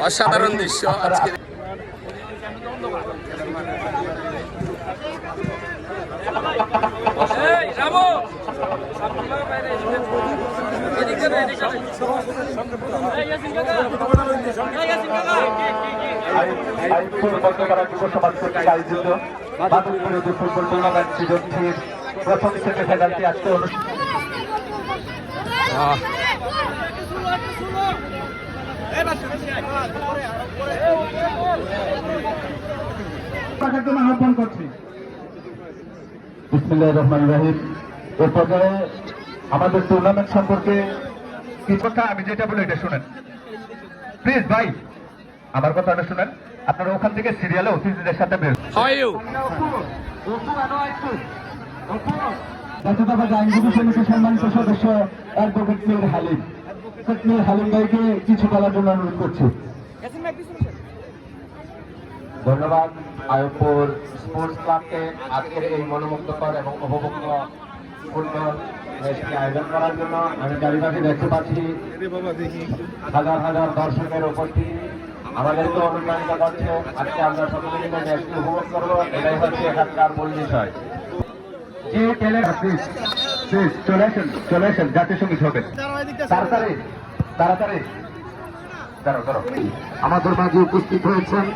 অসাধারণ দৃশ্য আজকে। প্রথম সেমিফাইনালটি আজকে আহ্বান করছি। বিসমিল্লাহির রহমানির রহিম। এ পর্যায়ে আমাদের টুর্নামেন্ট সম্পর্কে কিছু কথা আমি যেটা বলি এটা শুনেন প্লিজ ভাই, আমার কথাটা শুনেন। আপনারা ওখান থেকে সিরিয়ালে অতিথিদের সাথে বের জাতীয়তাবাদী আইনজীবী সমিতির সম্মানিত সদস্য অ্যাডভোকেট মীর হালিম ভাইকে কিছু বলার জন্য অনুরোধ করছি। ধন্যবাদ আয়ুবপুর স্পোর্টস ক্লাবকে আজকের এই মনোমুগ্ধকর এবং উপভোগ্য ফুটবল ম্যাচটি আয়োজন করার জন্য। আমি চারিপাশে দেখতে পাচ্ছি হাজার হাজার দর্শকের উপস্থিতি আমাদেরকে অনুপ্রাণিত করছে। আজকে আমরা সকলে মিলে ম্যাচটি উপভোগ করবো, এটাই হচ্ছে এখানকার মূল বিষয়। যে চলে আসেন জাতীয় সঙ্গীত হবে তাড়াতাড়ি তাড়াতাড়ি। আমাদের মাঝে উপস্থিত হয়েছেন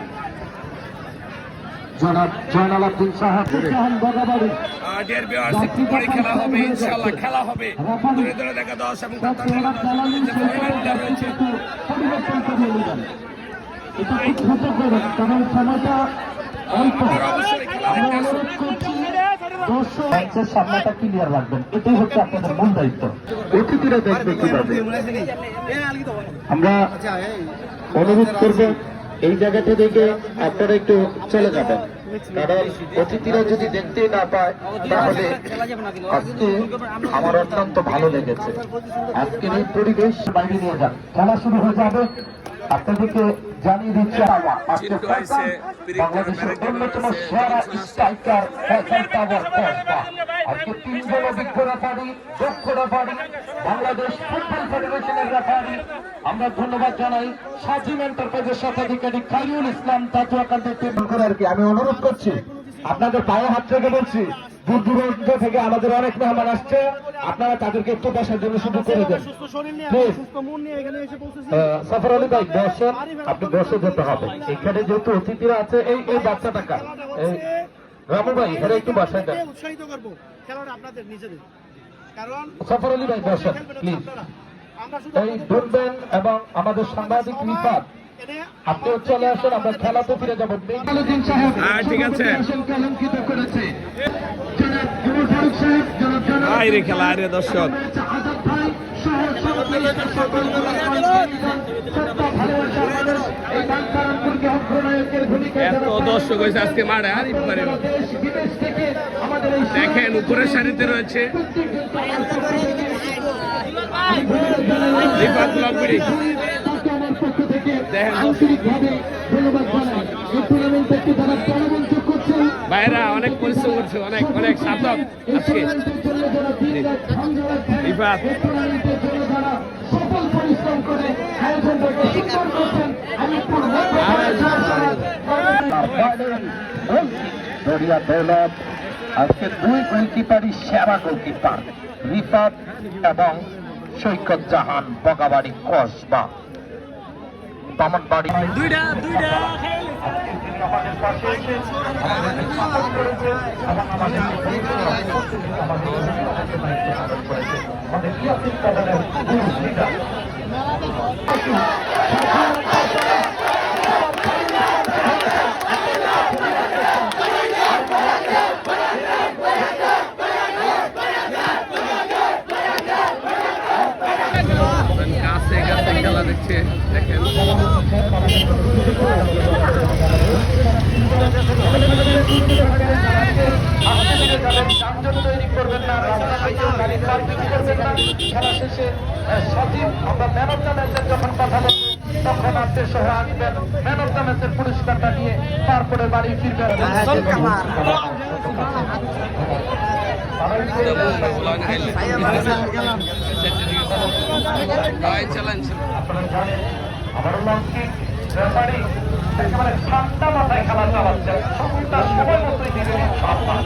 জনাব জয়নাল আব্দিন সাহেব বগাবাড়ি। খেলা হবে ইনশাআল্লাহ, খেলা হবে। দূরে দূরে দেখা দশ এবং কারণ সময়টা অল্প। আমরা অনুরোধ করছি ম্যাচের সামনেটা ক্লিয়ার রাখবেন, এটাই হচ্ছে আপনাদের মূল দায়িত্ব। অতিথিরা দেখবে কিভাবে। আমরা অনুরোধ করবো এই জায়গাটা থেকে আপনারা একটু চলে যাবেন, কারণ অতিথিরা যদি দেখতে না পায় তাহলে আজকে আমার অত্যন্ত ভালো লেগেছে। আজকের এই পরিবেশ বাইরে নিয়ে যান, খেলা শুরু হয়ে যাবে। আপনাদেরকে জানিয়ে দিচ্ছে বাংলাদেশের অন্যতম সেরা স্ট্রাইকার আজকে তিনজন অভিজ্ঞ রেফারি, দক্ষ রেফারি, বাংলাদেশ ফুটবল ফেডারেশনের রেফারি। আমরা ধন্যবাদ জানাই সাজিম এন্টারপ্রাইজের স্বত্বাধিকারী খাইরুল ইসলাম তাতুয়াকান্দি করে আর কি। আমি অনুরোধ করছি আপনাদের পায়ে হাত থেকে বলছি, দূর দূরান্ত থেকে আমাদের অনেক মেহমান আসছে, আপনারা তাদেরকে একটু বসার জন্য সুযোগ করে দেন প্লিজ। সফর আলী ভাই বসেন, আপনি বসে যেতে হবে। এখানে যেহেতু অতিথিরা আছে, এই বাচ্চাটাকা রামু ভাই এখানে একটু বসায় দেন। সফর আলী ভাই বসেন প্লিজ। এই দুর্বেন এবং আমাদের সাংবাদিক রিফাত আপনিও চলে আসেন, আমরা খেলাতে ফিরে যাবো। ঠিক আছে, কলঙ্কিত করেছে খেলা আরে দর্শক এত দর্শক হয়েছে আজকে মাঠে। আর দেখেন উপরের সারিতে রয়েছে ভাইরা অনেক পরিশ্রম করছে, অনেক অনেক সাধক আজকে আজকে দুই গোলকিপারই সেরা গোলকিপার রিফাত এবং সৈকত জাহান বগাবাড়ি কসবা বামনবাড়ি। দুইটা আমাদের পাশে এসে আমাদের সাপোর্ট করেছে এবং আমাদের আমাদের ইয়াসিন কাদারের লিডার। খেলা দেখছে দেখেন তৈরি করবেন না, খেলা শেষে সচিব আমরা ম্যান অফ দ্য ম্যাচের যখন কথা বলবো তখন আপনার সহ আসবেন, ম্যান অফ দ্য ম্যাচের পুরস্কারটা নিয়ে তারপরে বাড়ি ফিরবেন। আপনারা জানেন আবারও লঞ্চিং রেফারি একেবারে ঠান্ডা মাথায় খেলা চালাচ্ছেন, সময়টা সময় মতোই দিলেন ইনশাআল্লাহ।